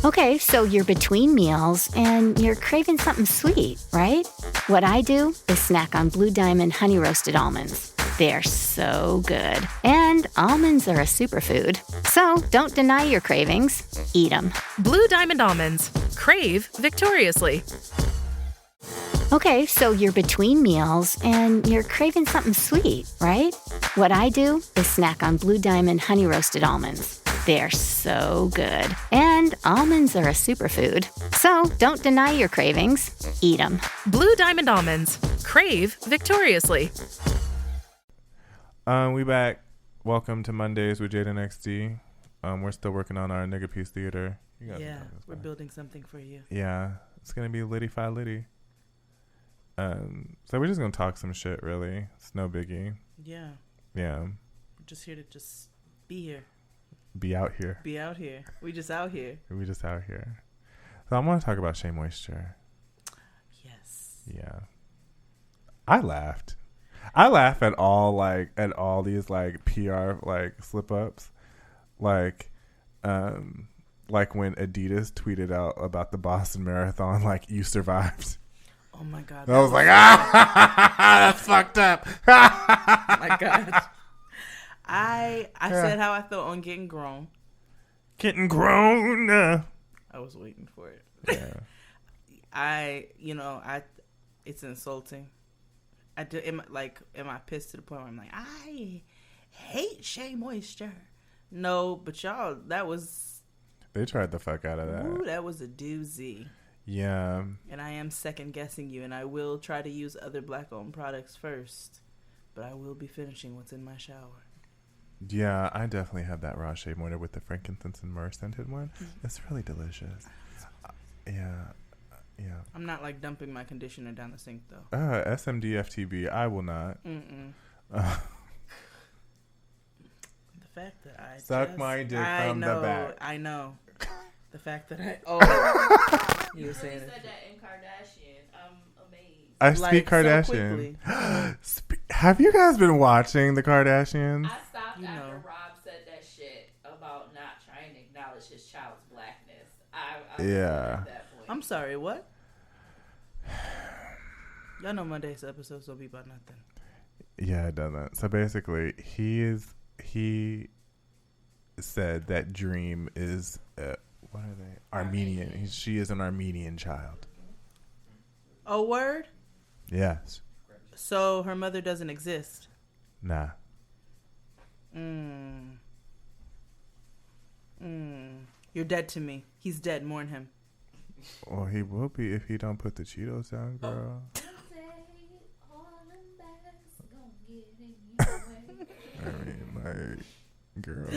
Okay, so you're between meals and you're craving something sweet, right? What I do is snack on Blue Diamond honey roasted almonds. They're so good. And almonds are a superfood. So don't deny your cravings. Eat them. Blue Diamond almonds. Crave victoriously. Okay, so you're between meals and you're craving something sweet, right? What I do is snack on Blue Diamond honey roasted almonds. They're so good. And almonds are a superfood. So don't deny your cravings. Eat them. Blue Diamond almonds. Crave victoriously. We back. Welcome to Mondays with Jaden XD. We're still working on our nigga piece theater. Yeah, we're building something for you. Yeah, it's gonna be litty-fi litty. So we're just gonna talk some shit. Really, it's no biggie. Yeah. Yeah. We're just here to just be here. Be out here. Be out here. We just out here. We just out here. So I want to talk about Shea Moisture. Yes. Yeah. I laughed. I laugh at all these like PR like slip ups, like when Adidas tweeted out about the Boston Marathon, like you survived. Oh my God! I was like, that's fucked up. Oh my God! I said how I felt on Getting Grown. Getting grown. I was waiting for it. Yeah. It's insulting. Am I pissed to the point where I'm like, I hate Shea Moisture? No, but y'all, They tried the fuck out of that. Ooh, that was a doozy. Yeah. And I am second guessing you, and I will try to use other black-owned products first, but I will be finishing what's in my shower. Yeah, I definitely have that raw Shea Moisture with the frankincense and myrrh scented one. It's really delicious. Yeah. Yeah. I'm not like dumping my conditioner down the sink though. SMD FTB, I will not. The fact that I suck my dick from the back. I know. The fact that you were saying said that in Kardashian. I'm amazed. I speak Kardashian. So have you guys been watching the Kardashians? I stopped after Rob said that shit about not trying to acknowledge his child's blackness. I yeah. At that point. I'm sorry, what? Y'all know Monday's episodes don't be about nothing. Yeah, it doesn't. So basically, he said that Dream is what are they? Armenian. She is an Armenian child. Oh, word? Yes. So her mother doesn't exist. Nah. You're dead to me. He's dead. Mourn him. Well, he will be if he don't put the Cheetos down, girl. I mean, like, girl.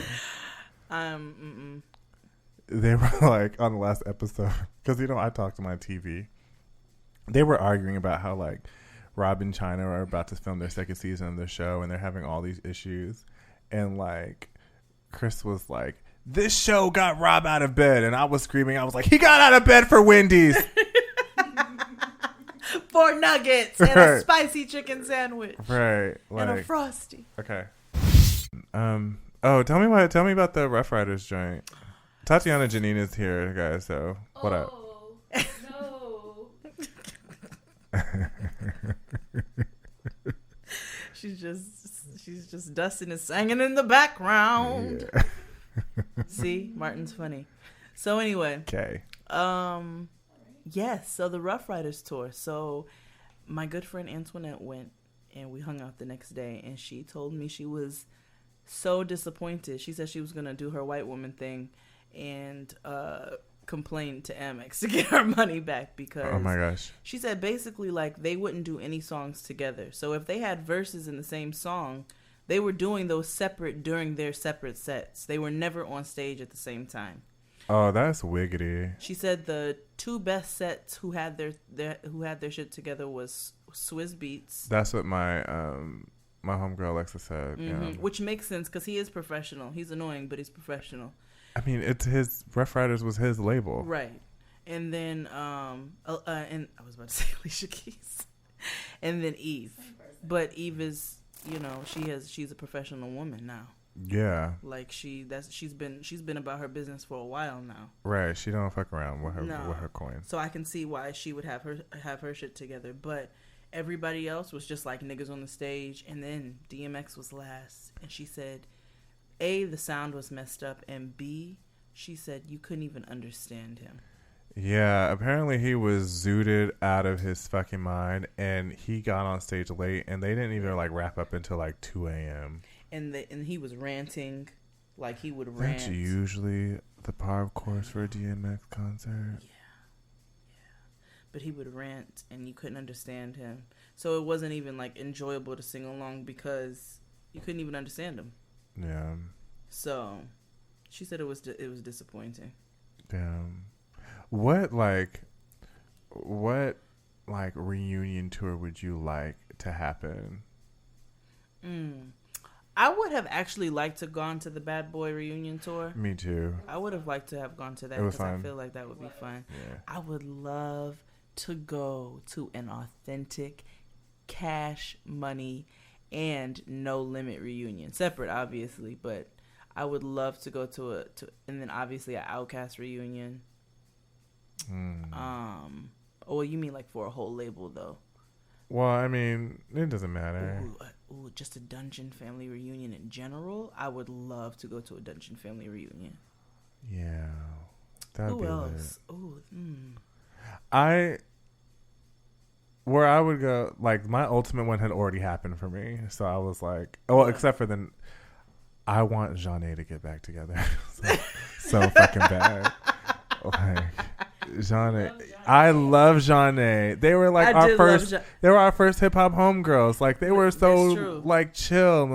They were like on the last episode because I talked to my TV. They were arguing about how like Rob and China are about to film their second season of the show and they're having all these issues, and like Chris was like, "This show got Rob out of bed," and I was screaming. I was like, "He got out of bed for Wendy's." 4 nuggets and a spicy chicken sandwich. Right. Like, and a Frosty. Okay. Tell me about the Rough Riders joint. Tatiana Janine is here, guys, so what up? No. She's just dusting and singing in the background. Yeah. See, Martin's funny. So anyway. Okay. Yes, so the Rough Riders tour. So my good friend Antoinette went and we hung out the next day and she told me she was so disappointed. She said she was going to do her white woman thing and complain to Amex to get her money back because oh my gosh. She said basically like they wouldn't do any songs together. So if they had verses in the same song, they were doing those separate during their separate sets. They were never on stage at the same time. Oh, that's wiggity. She said the 2 best sets who had their shit together was Swizz Beatz. That's what my my homegirl Alexa said. Mm-hmm. Yeah. Which makes sense because he is professional. He's annoying, but he's professional. I mean, it's his Rough Riders was his label, right? And then and I was about to say Alicia Keys, and then Eve. But Eve is, she's a professional woman now. Yeah. Like she's been about her business for a while now. Right. She don't fuck around with her No. with her coins. So I can see why she would have her shit together. But everybody else was just like niggas on the stage, and then DMX was last, and she said, A, the sound was messed up, and B, she said you couldn't even understand him. Yeah, apparently he was zooted out of his fucking mind, and he got on stage late, and they didn't even like wrap up until like 2 a.m. And he was ranting, like he would rant. That's usually the par course for a DMX concert. Yeah. But he would rant, and you couldn't understand him. So it wasn't even like enjoyable to sing along because you couldn't even understand him. Yeah. So she said it was disappointing. Damn. What reunion tour would you like to happen? I would have actually liked to gone to the Bad Boy reunion tour. Me too. I would have liked to have gone to that It was because I fun. feel like that would be fun. Yeah. I would love to go to an authentic Cash Money and No Limit reunion. Separate, obviously, but I would love to go to and then obviously an Outkast reunion. Well, you mean like for a whole label though? Well, I mean, it doesn't matter. Ooh, just a Dungeon Family reunion in general. I would love to go to a Dungeon Family reunion. Yeah. That'd Who be else? lit. Ooh, Where I would go, like, my ultimate one had already happened for me. So I was like, well, except for then, I want Jeanne to get back together. so fucking bad. Like, Jeanne. I love Jeanne. They were like they were our first hip hop homegirls. Like, they were so, like, chill.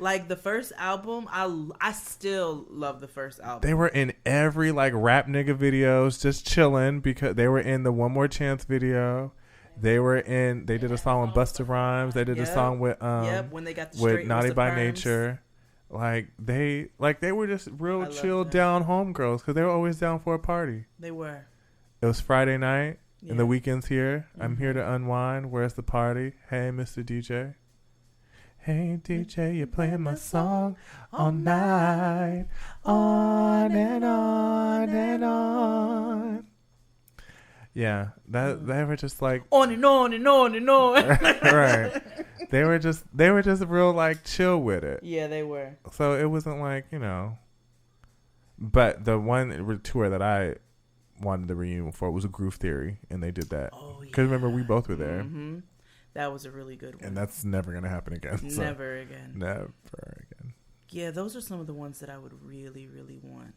Like the first album, I still love the first album. They were in every, like, rap nigga videos, just chilling, because they were in the One More Chance video. They did a song with Busta Rhymes. They did a song with when they got the with Naughty by Nature. Like they were just real chill down homegirls because they were always down for a party. They were. It was Friday night and the weekend's here. Mm-hmm. I'm here to unwind. Where's the party? Hey, Mr. DJ. Hey, DJ, you're playing my song all night, on and on and on. Yeah, they were just like on and on and on and on. Right. They were just real like chill with it. Yeah, they were. So it wasn't like, But the one tour that I wanted the reunion for was a Groove Theory, and they did that. Oh yeah. Because remember, we both were there. Mm-hmm. That was a really good one. And that's never gonna happen again. Never again. Never again. Yeah, those are some of the ones that I would really, really want.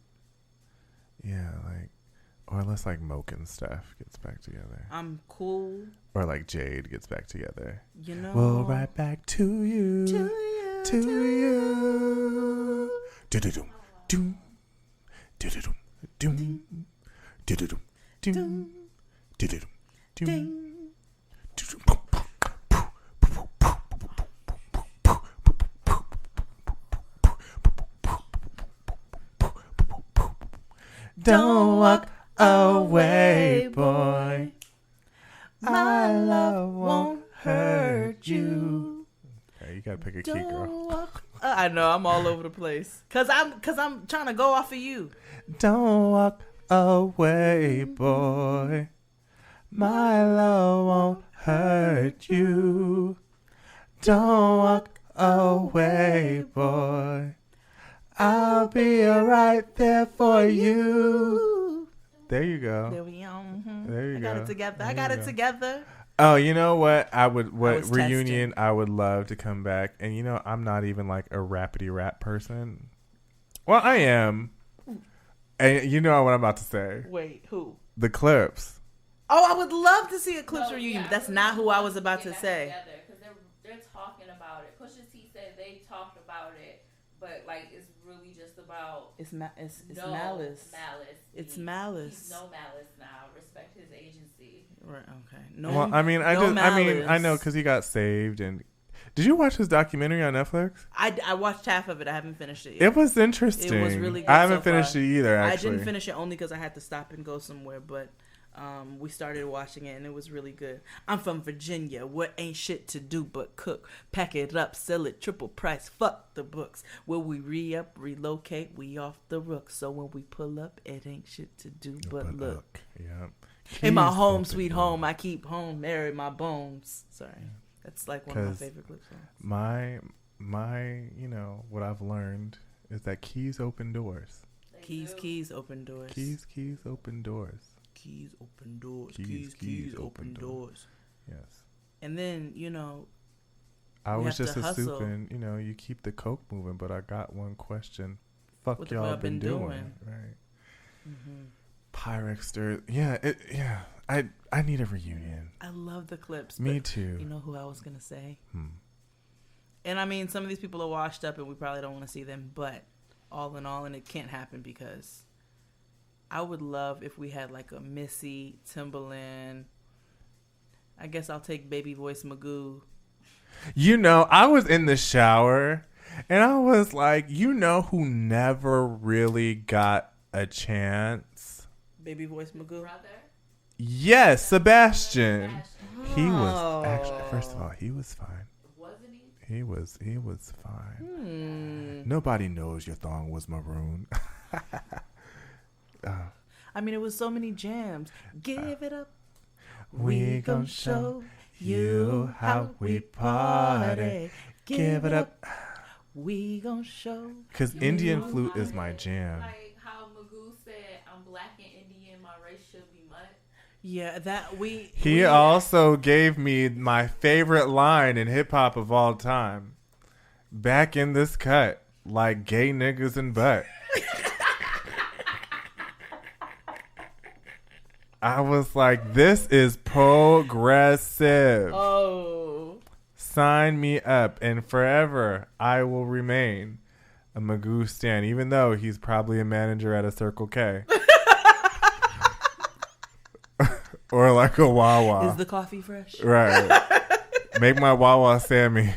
Yeah, like. Or unless like Moke and Steph gets back together. I'm cool. Or like Jade gets back together. We'll right back to you. To you. Do-do-dum. Doom. Do-do-dum. Doom. Do-do-dum. Doom. Do-do-dum. Doom. Don't walk away, boy. My love won't hurt you. Okay, you gotta pick a key, girl. I know, I'm all over the place. Cause I'm trying to go off of you. Don't walk away, boy. My love won't hurt you. Don't walk away, boy. I'll be right there for you. There you go. There we go. Mm-hmm. There you go. I got it together. Oh, you know what? What reunion I would love to come back. And I'm not even like a rapidy rap person. Well, I am. And you know what I'm about to say. Wait, who? The Clips. Oh, I would love to see a Clips reunion, but that's not who I was about to say. Because they're talking about it. Pusha T said they talked about it, but like it's really just about it's malice. Malice. It's malice. He's no malice now. Respect his agency. Right. Okay. Well, I mean, I know because he got saved. And did you watch his documentary on Netflix? I watched half of it. I haven't finished it yet. It was interesting. It was really good. I haven't finished it either. Actually, I didn't finish it only because I had to stop and go somewhere. But We started watching it and it was really good. I'm from Virginia. What ain't shit to do but cook? Pack it up, sell it triple price. Fuck the books. Will we re-up, relocate? We off the rook. So when we pull up, it ain't shit to do but look. Yep. In my Keys home, open sweet doors. home, I keep home, marry my bones. Sorry. That's like one of my 'Cause favorite clips. My, you know, what I've learned is that keys open doors. Keys open doors. Keys open doors. Keys open doors. Keys open doors. Yes. And then, you know, I we was have just to hustle. assuming, you know, you keep the coke moving, but I got one question. Fuck What y'all y'all been been doing? doing? Right. mm-hmm. Pyrexter. Yeah. I need a reunion. I love the clips. Me but too. You know who I was going to say? And I mean, some of these people are washed up and we probably don't want to see them, but all in all, and it can't happen because I would love if we had like a Missy, Timbaland. I guess I'll take Baby Voice Magoo. You know, I was in the shower and I was like, you know who never really got a chance? Baby Voice Magoo. Brother. Yes, Sebastian. He was actually, first of all, he was fine. Wasn't he? He was fine. Nobody knows your thong was maroon. I mean, it was so many jams. Give it up. We gon' show you how we party. Give it up. We gon' show. Because Indian flute is my jam. Like how Magoo said, I'm black and Indian, my race should be mud. Yeah, that we. He also gave me my favorite line in hip hop of all time. Back in this cut, like gay niggas and butt. I was like, this is progressive. Oh. Sign me up, and forever I will remain a Magoo stan, even though he's probably a manager at a Circle K. Or like a Wawa. Is the coffee fresh? Right. Make my Wawa Sammy.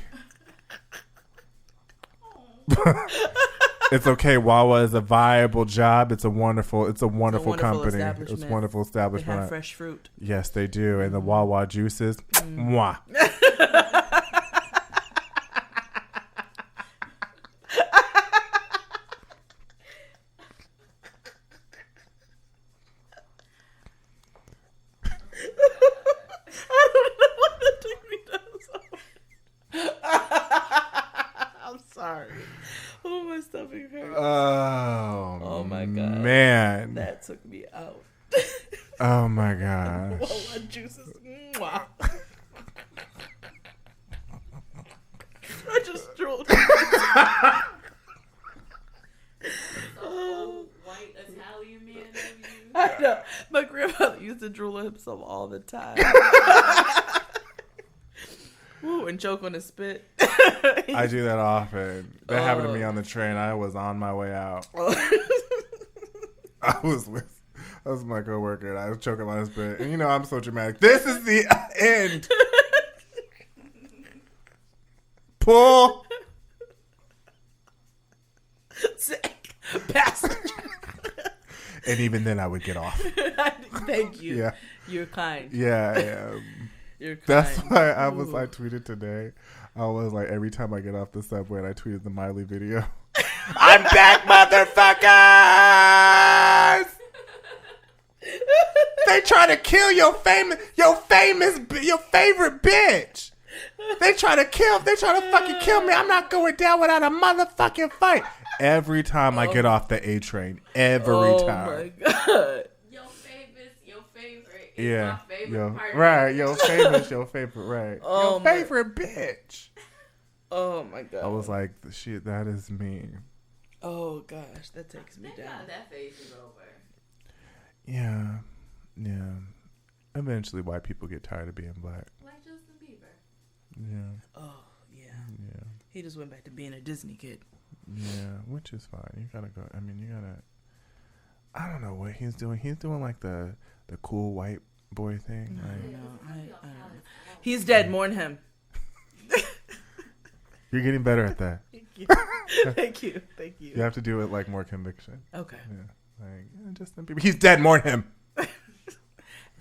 It's okay. Wawa is a viable job. It's a wonderful company. It's a wonderful They establishment. have fresh fruit. Yes, they do. And the Wawa juices. Muah. I don't know what that took me down. I'm sorry. Oh, my stomach hurts. Oh my God. Man. That took me out. Oh my gosh. Wawa juices. Mwah. I just drooled. Old white Italian man of you. I know. My grandfather used to drool on himself all the time. Ooh, and choke on his spit. I do that often. That happened to me on the train. I was on my way out. I was with my coworker and I was choking on his spit. And you know I'm so dramatic. This is the end. Pull. Sick passenger. And even then I would get off. Thank you. Yeah. You're kind. Yeah. You're kind. That's why I Ooh. tweeted today. I was like, every time I get off the subway and I tweeted the Miley video. I'm back, motherfuckers! They try to kill your favorite bitch. They try to fucking kill me. I'm not going down without a motherfucking fight. Every time I get off the A train. Every time. Oh my God. Your favorite is Yeah. my favorite part. Right. Your favorite, right. Oh your my- favorite bitch. Oh my God. I was like, shit, that is me. Oh gosh, that takes me Thank down. God that phase is over. Yeah. Eventually white people get tired of being black. Like Justin Bieber. Yeah. Oh yeah. He just went back to being a Disney kid. Yeah, which is fine. You gotta go. I mean, I don't know what he's doing. He's doing like the cool white boy thing. I Like, don't know. I don't know. He's dead. Mourn him. you're getting better at that. Thank you. You have to do it like more conviction. Okay. Yeah. Like, Justin Bieber. He's dead. Mourn him.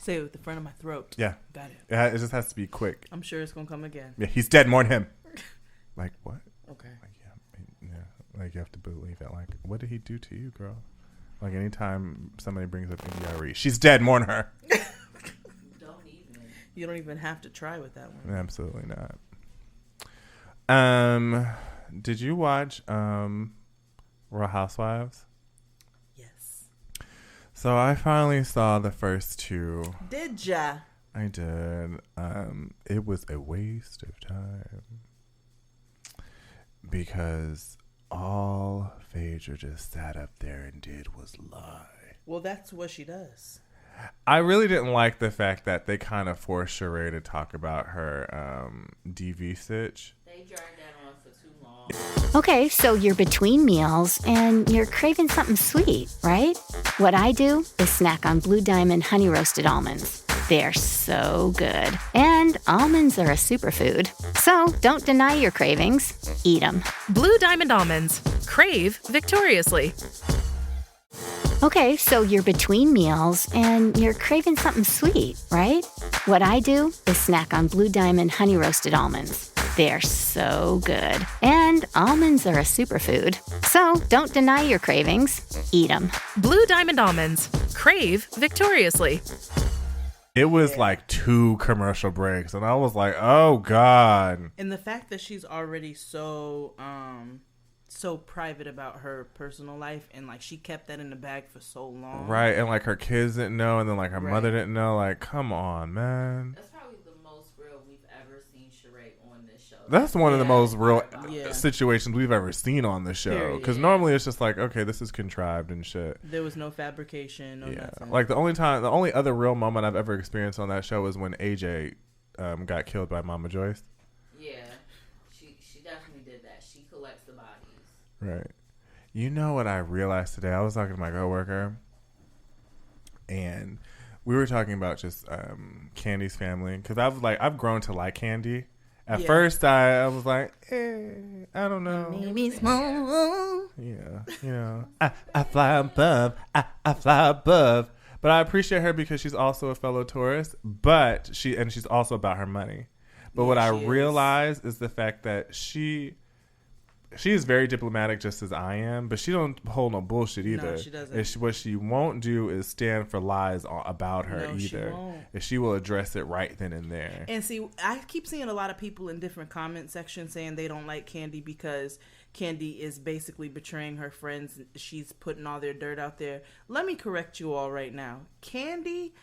Say it with the front of my throat. Yeah. Got it. It just has to be quick. I'm sure it's going to come again. Yeah, he's dead. Mourn him. Like, what? Okay. Like, yeah. Like, you have to believe it. Like, what did he do to you, girl? Like, anytime somebody brings up India.Arie, she's dead. Mourn her. Don't even. You don't even have to try with that one. Absolutely not. Did you watch Real Housewives? Yes. So I finally saw the first two. Did ya? I did. It was a waste of time because all Phaedra just sat up there and did was lie. Well, that's what she does. I really didn't like the fact that they kind of forced Sheree to talk about her DV stitch. They dragged that on for too long. Okay, so you're between meals and you're craving something sweet, right? What I do is snack on Blue Diamond honey roasted almonds. They're so good. And almonds are a superfood. So don't deny your cravings. Eat them. Blue Diamond Almonds. Crave victoriously. Okay, so you're between meals and you're craving something sweet, right? What I do is snack on Blue Diamond honey roasted almonds. They're so good. And almonds are a superfood. So don't deny your cravings. Eat them. Blue Diamond Almonds. Crave victoriously. It was like 2 commercial breaks, and I was like, "Oh God!" And the fact that she's already so private about her personal life, and like she kept that in the bag for so long, Right, and like her kids didn't know, and then like her Right. mother didn't know. Like, come on, man. That's probably the most real we've ever seen Sheree on this show. That's one of the Yeah. most real Yeah. situations we've ever seen on the show. Because Period. normally it's just like, okay, this is contrived and shit. There was no fabrication, no nothing. Like the only other real moment I've ever experienced on that show was when AJ got killed by Mama Joyce. Yeah, she definitely did that. She collects the bodies. Right. You know what I realized today? I was talking to my coworker, and we were talking about just Candy's family, because I've grown to like Candy. At Yeah. first, I was like, I don't know. Maybe small. Yeah, I fly above. I fly above. But I appreciate her because she's also a fellow tourist. But she's also about her money. But what Yeah, I she is. realize is the fact that she is very diplomatic, just as I am. But she don't hold no bullshit either. she doesn't. What she won't do is stand for lies about her No, she either. won't. If she will address it right then and there. And see, I keep seeing a lot of people in different comment sections saying they don't like Candy because Candy is basically betraying her friends. She's putting all their dirt out there. Let me correct you all right now. Candy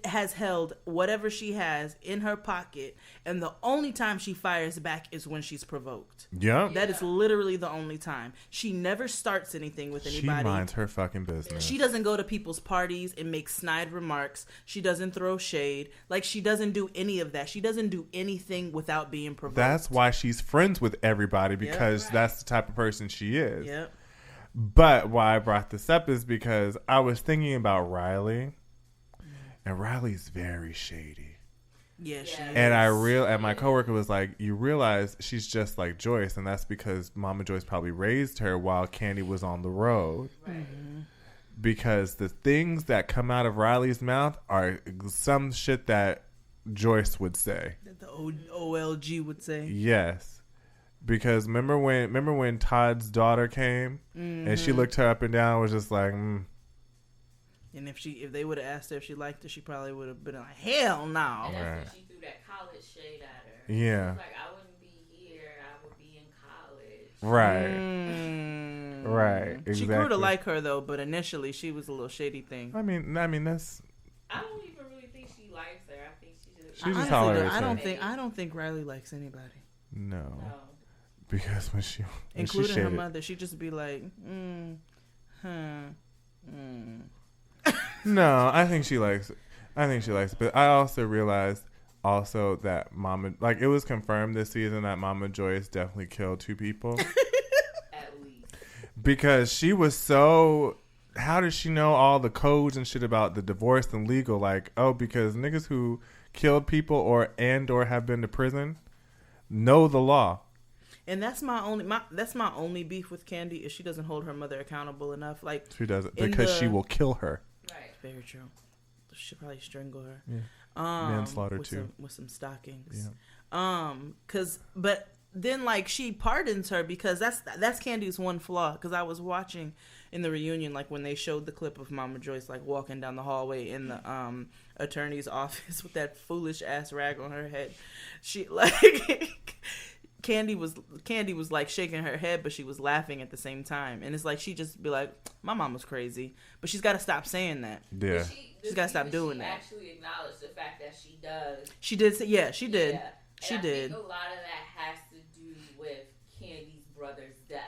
has held whatever she has in her pocket, and the only time she fires back is when she's provoked. Yep. That is literally the only time. She never starts anything with She anybody. minds her fucking business. She doesn't go to people's parties and make snide remarks. She doesn't throw shade. Like, she doesn't do any of that. She doesn't do anything without being provoked. That's why she's friends with everybody, because that's the type of person she is. Yep. But why I brought this up is because I was thinking about Riley, and Riley's very shady. Yeah, she is. And my coworker was like, "You realize she's just like Joyce, and that's because Mama Joyce probably raised her while Candy was on the road." Mm-hmm. Because the things that come out of Riley's mouth are some shit that Joyce would say. That the OLG would say. Yes. Because remember when Todd's daughter came and she looked her up and down and was just like, And if they would have asked her if she liked it, she probably would have been like, hell no. And that's Right. when she threw that college shade at her. Yeah. She was like, I wouldn't be here. I would be in college. right. Mm. Right, She grew exactly. to like her, though, but initially she was a little shady thing. I mean that's I don't even really think she likes her. I think she just. She just Honestly, tolerates I don't her. think Riley likes anybody, no. No. Because when she including her shaded- mother. She'd just be like, No, I think she likes it. But I also realized that Mama, like, it was confirmed this season that Mama Joyce definitely killed 2 people. At least. Because she was so, how does she know all the codes and shit about the divorce and legal? Like, because niggas who killed people or have been to prison know the law. And that's my only beef with Candy is she doesn't hold her mother accountable enough. Like, She doesn't, in because she the- will kill her. Right. very true. should probably strangle her. Yeah. Manslaughter too. With some stockings. Yeah. But then like she pardons her because that's Candy's one flaw. Because I was watching in the reunion, like when they showed the clip of Mama Joyce like walking down the hallway in the attorney's office with that foolish ass rag on her head. She like Candy was like shaking her head, but she was laughing at the same time. And it's like she just be like, my mama's crazy, but she's got to stop saying that. Yeah. She's got to stop doing that. Actually acknowledge the fact that she does. She did. Yeah, she did. Yeah. She and did. I think a lot of that has to do with Candy's brother's death.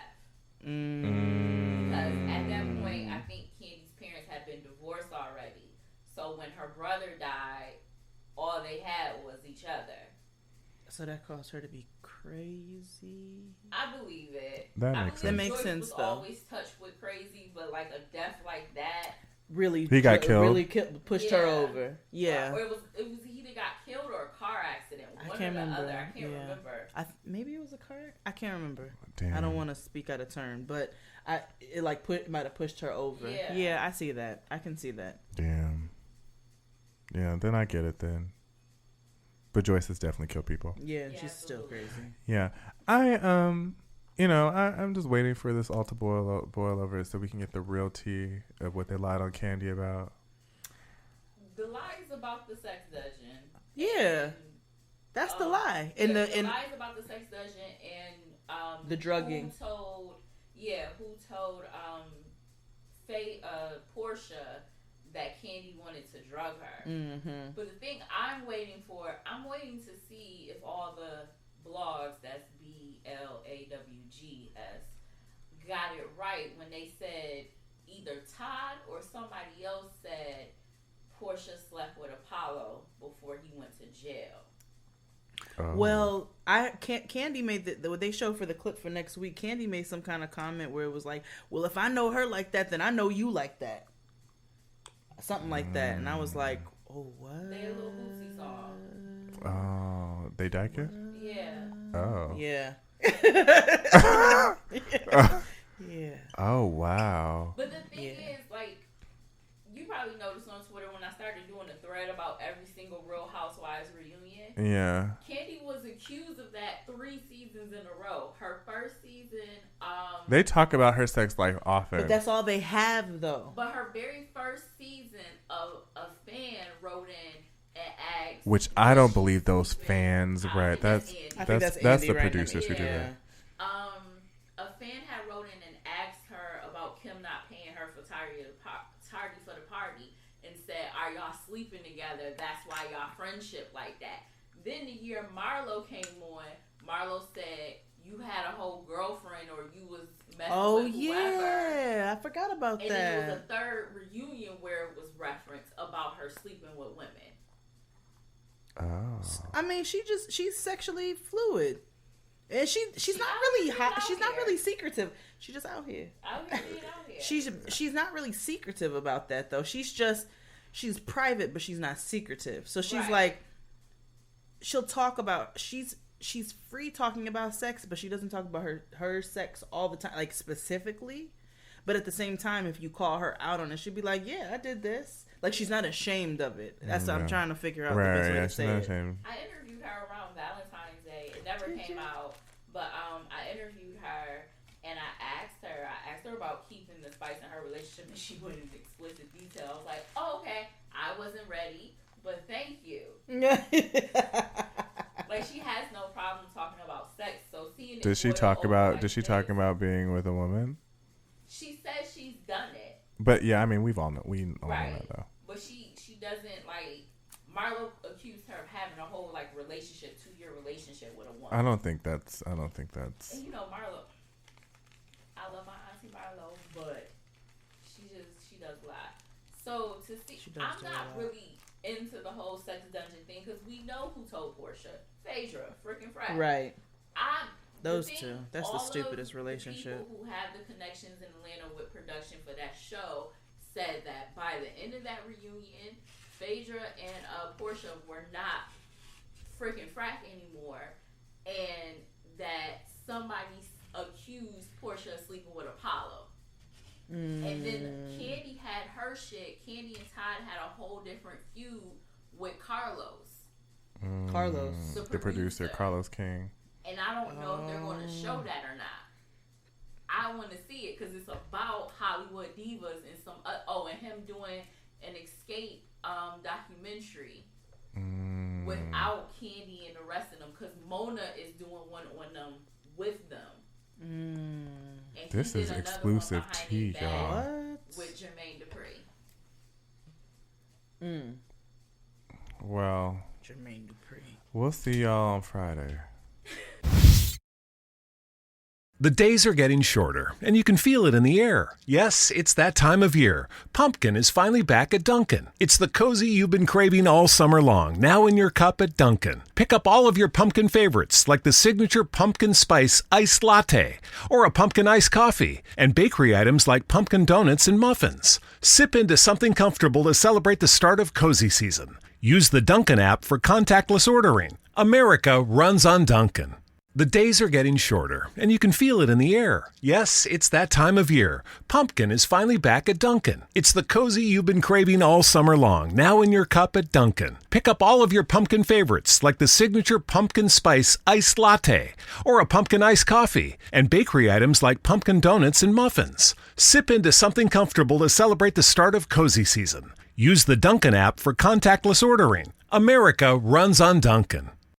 Because at that point, I think Candy's parents had been divorced already. So when her brother died, all they had was each other. So that caused her to be crazy. I believe it. That makes sense. That makes Joyce sense, was though. always touched with crazy, but like a death like that. Really, He got killed. Really pushed her over. Yeah. Or it was either got killed or a car accident. One I can't or the remember. other. I can't remember. Maybe it was a car. I can't remember. Damn. I don't want to speak out of turn, but it like might have pushed her over. Yeah. Yeah, I see that. I can see that. Damn. Yeah, then I get it then. But Joyce has definitely killed people. Yeah, Yeah, she's still absolutely. crazy. Yeah. I'm just waiting for this all to boil over so we can get the real tea of what they lied on Candy about. The lies about the sex dungeon. Yeah. And, That's the lie. And the the lies about the sex dungeon and the drugging. Who told Portia that Candy wanted to drug her. Mm-hmm. But the thing I'm waiting to see if all the blogs, that's BLAWGS, got it right when they said either Todd or somebody else said Portia slept with Apollo before he went to jail. Oh. Well, Candy made what they showed for the clip for next week. Candy made some kind of comment where it was like, "Well, if I know her like that, then I know you like that." Something like that, and I was like, "Oh, what?" They a little Bootsy song. Oh, they die kiss? Yeah. Oh. Yeah. Yeah. Oh, wow. But the thing Yeah. is, like, you probably noticed on Twitter when I started doing a thread about every single Real Housewives reunion. Yeah. Candy was accused of that 3 seasons in a row. Her first season, They talk about her sex life often. But that's all they have, though. but her very first season, a fan wrote in and asked, Which I don't "Is she believe those sleeping?" fans, I right? think That's Andy. I think that's Andy the right now. producers who do Yeah. that. A fan had wrote in and asked her about Kim not paying her for tardy for the party and said, "Are y'all sleeping together? That's why y'all friendship like that." Then the year Marlo came on, Marlo said, "You had a whole girlfriend or you was messing with whoever." Yeah, I forgot about And that. then there was a third reunion where it was referenced about her sleeping with women. Oh. I mean, she's sexually fluid, and she's not out really here, hot. out She's not here. really secretive. She's just out here. Out here. She's not really secretive about that though. She's private, but she's not secretive. So she's Right. like, she'll talk about she's free talking about sex, but she doesn't talk about her sex all the time, like specifically. But at the same time, if you call her out on it, she'd be like, "Yeah, I did this." Like she's not ashamed of it. That's what I'm Yeah. trying to figure out the Right, best way yeah, to she's say not it. ashamed. I interviewed her around Valentine's Day. It never Did came you? out, but I interviewed her and I asked her about keeping the spice in her relationship, and she went into explicit detail. I was like, "Oh, okay, I wasn't ready, but thank you." Like she has no problem talking about sex. So seeing it Did she boil talk over about? like Did she this, talk about being with a woman? She says she's done it. But yeah, I mean, we all know Right. that though. But she doesn't like. Marlo accused her of having a whole like relationship, 2-year relationship with a woman. I don't think that's. And you know Marlo, I love my auntie Marlo, but she does lie. So to see, She does I'm do a not lot. really into the whole sex dungeon thing because we know who told Portia, Phaedra, freaking Frat. Right. The Those thing, two. That's the all of stupidest the relationship. people who have the connections in Atlanta with production for that show said that by the end of that reunion, Phaedra and Portia were not freaking frack anymore, and that somebody accused Portia of sleeping with Apollo. And then Candy had her shit. Candy and Todd had a whole different feud with Carlos. Carlos. The producer, Carlos King. And I don't know if they're going to show that or not. I want to see it because it's about Hollywood divas and some. And him doing an escape documentary without Candy and the rest of them, because Mona is doing one on them with them. And This is exclusive tea, y'all. With Jermaine Dupri. Well, Jermaine Dupri. We'll see y'all on Friday. The days are getting shorter, and you can feel it in the air. Yes, it's that time of year. Pumpkin is finally back at Dunkin'. It's the cozy you've been craving all summer long, now in your cup at Dunkin'. Pick up all of your pumpkin favorites, like the signature pumpkin spice iced latte, or a pumpkin iced coffee, and bakery items like pumpkin donuts and muffins. Sip into something comfortable to celebrate the start of cozy season. Use the Dunkin' app for contactless ordering. America runs on Dunkin'. The days are getting shorter, and you can feel it in the air. Yes, it's that time of year. Pumpkin is finally back at Dunkin'. It's the cozy you've been craving all summer long, now in your cup at Dunkin'. Pick up all of your pumpkin favorites, like the signature pumpkin spice iced latte, or a pumpkin iced coffee, and bakery items like pumpkin donuts and muffins. Sip into something comfortable to celebrate the start of cozy season. Use the Dunkin' app for contactless ordering. America runs on Dunkin'.